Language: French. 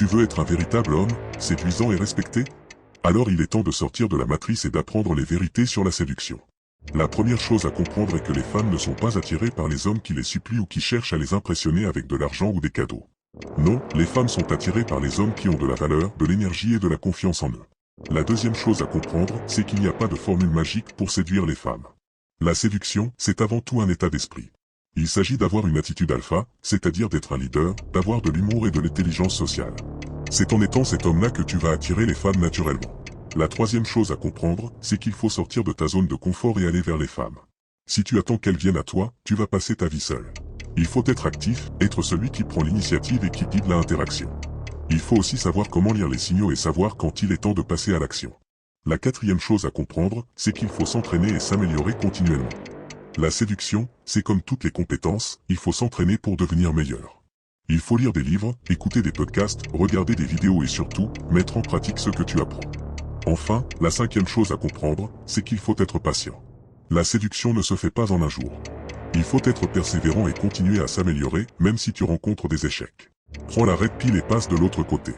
Tu veux être un véritable homme, séduisant et respecté? Alors il est temps de sortir de la matrice et d'apprendre les vérités sur la séduction. La première chose à comprendre est que les femmes ne sont pas attirées par les hommes qui les supplient ou qui cherchent à les impressionner avec de l'argent ou des cadeaux. Non, les femmes sont attirées par les hommes qui ont de la valeur, de l'énergie et de la confiance en eux. La deuxième chose à comprendre, c'est qu'il n'y a pas de formule magique pour séduire les femmes. La séduction, c'est avant tout un état d'esprit. Il s'agit d'avoir une attitude alpha, c'est-à-dire d'être un leader, d'avoir de l'humour et de l'intelligence sociale. C'est en étant cet homme-là que tu vas attirer les femmes naturellement. La troisième chose à comprendre, c'est qu'il faut sortir de ta zone de confort et aller vers les femmes. Si tu attends qu'elles viennent à toi, tu vas passer ta vie seul. Il faut être actif, être celui qui prend l'initiative et qui guide l'interaction. Il faut aussi savoir comment lire les signaux et savoir quand il est temps de passer à l'action. La quatrième chose à comprendre, c'est qu'il faut s'entraîner et s'améliorer continuellement. La séduction, c'est comme toutes les compétences, il faut s'entraîner pour devenir meilleur. Il faut lire des livres, écouter des podcasts, regarder des vidéos et surtout, mettre en pratique ce que tu apprends. Enfin, la cinquième chose à comprendre, c'est qu'il faut être patient. La séduction ne se fait pas en un jour. Il faut être persévérant et continuer à s'améliorer, même si tu rencontres des échecs. Prends la red pill et passe de l'autre côté.